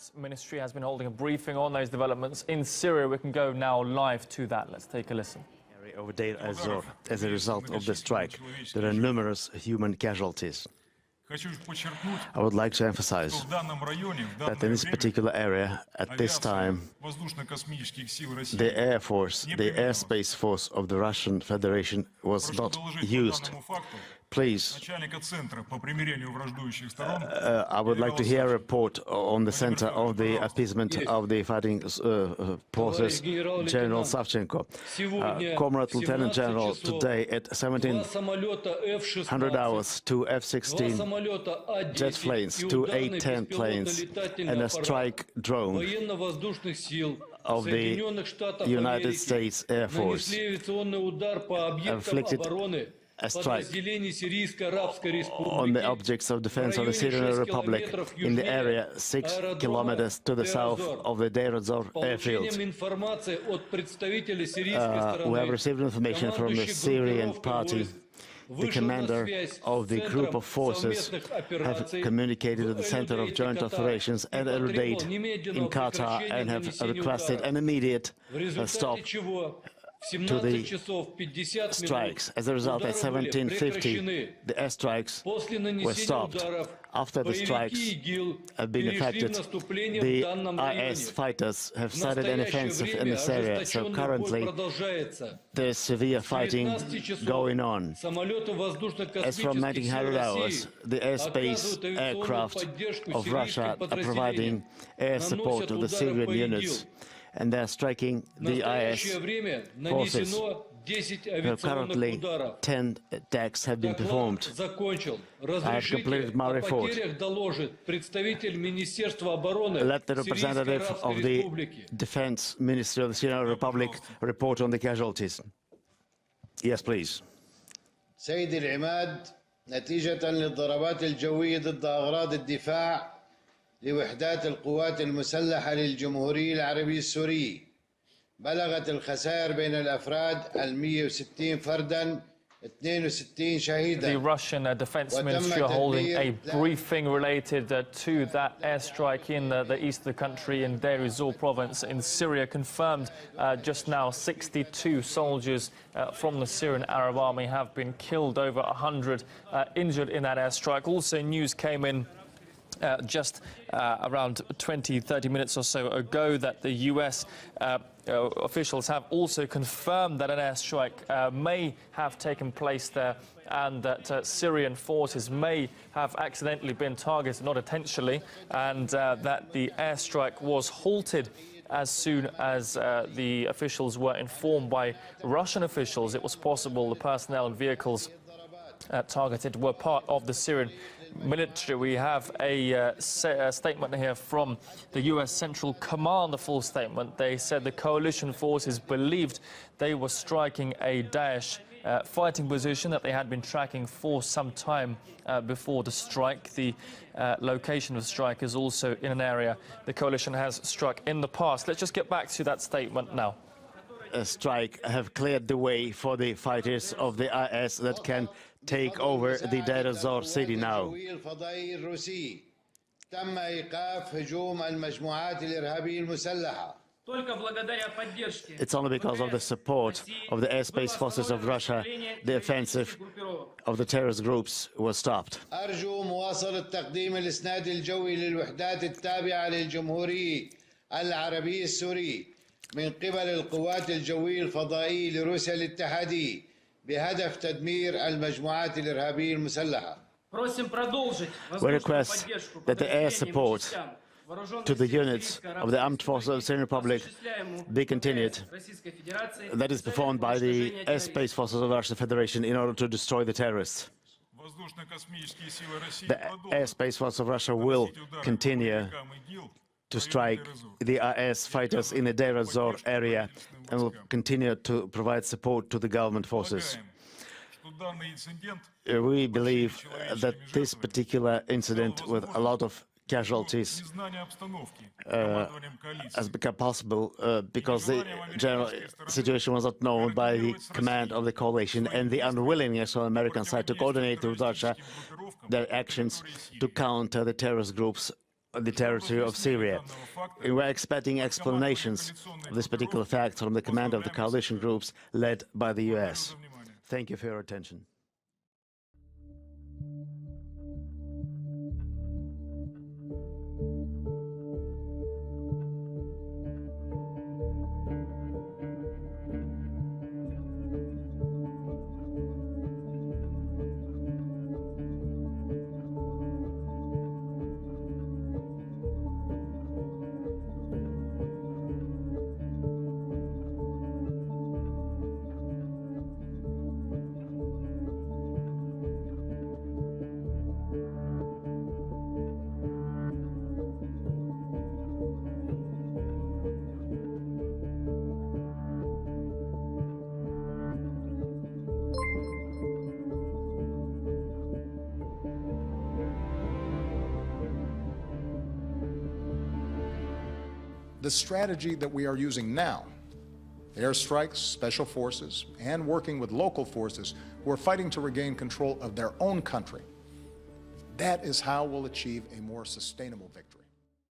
Defense Ministry has been holding a briefing on those developments in Syria. We can go now live to that. Let's take a listen. Over Deir ez-Zor, as a result of the strike, there are numerous human casualties. I would like to emphasize that in this particular area, at this time, the Air Force, the Airspace Force of the Russian Federation was not used. Please, I would like to hear a report on the center of the appeasement of the fighting forces, General Savchenko. Comrade Lieutenant General, today at 1700 hours, two F-16 jet planes, two A-10 planes, and a strike drone of the United States Air Force inflicted a strike on the objects of defense of the Syrian Republic in the area 6 kilometers to the south of the Deir ez-Zor airfield. We have received information from the Syrian party. The commander of the group of forces have communicated to the Center of Joint Operations at a date in Qatar and have requested an immediate stop to the strikes. As a result, at 1750, the airstrikes were stopped. After the strikes have been effected, the IS fighters have started an offensive in this area. So currently, there's severe fighting going on. As from 1900 hours, the airspace aircraft of Russia are providing air support to the Syrian units, and they're striking the IS forces. Currently, 10 attacks have been performed. I have completed my report. Let the representative of the Defense Ministry of the Syrian Republic report on the casualties. Yes, please. سيد العماد، نتيجة للضربات الجوية ضد أغراض الدفاع لوحدات القوات المسلحة للجمهورية العربية السورية، بلغت الخسائر بين الأفراد 160 فرداً 62 شهيداً. The Russian Defense Ministry are holding a briefing related to that airstrike in the east of the country in Deir ez-Zor province in Syria. Confirmed just now 62 soldiers from the Syrian Arab Army have been killed, over 100 injured in that airstrike. Also, news came in just around 30 minutes or so ago that the U.S. Officials have also confirmed that an airstrike may have taken place there, and that Syrian forces may have accidentally been targeted, not intentionally, and that the airstrike was halted as soon as the officials were informed by Russian officials it was possible the personnel and vehicles targeted were part of the Syrian military. We have a statement here from the U.S. Central Command, the full statement. They said the coalition forces believed they were striking a Daesh fighting position that they had been tracking for some time before the strike. The location of the strike is also in an area the coalition has struck in the past. Let's just get back to that statement now. A strike have cleared the way for the fighters of the IS that can take over the Deir ez-Zor city now. It's only because of the support of the airspace forces of Russia, the offensive of the terrorist groups was stopped. أرجو مواصلة تقديم الإسناد الجوي للوحدات التابعة للجمهورية العربية السورية من قبل القوات الجوية الفضائية لروسيا الاتحادية بهدف تدمير المجموعات الإرهابية المسلحة. We request that the air support to the units of the armed forces of the Syrian Republic be continued. That is performed by the airspace forces of the Russian Federation in order to destroy the terrorists. The airspace force of Russia will continue to strike the IS fighters in the Deir ez-Zor area and will continue to provide support to the government forces. We believe that this particular incident with a lot of casualties has become possible because the general situation was not known by the command of the coalition and the unwillingness on the American side to coordinate with Russia their actions to counter the terrorist groups the territory of Syria. We're expecting explanations of this particular fact from the commander of the coalition groups led by the US. Thank you for your attention. The strategy that we are using now, airstrikes, special forces, and working with local forces who are fighting to regain control of their own country, that is how we'll achieve a more sustainable victory.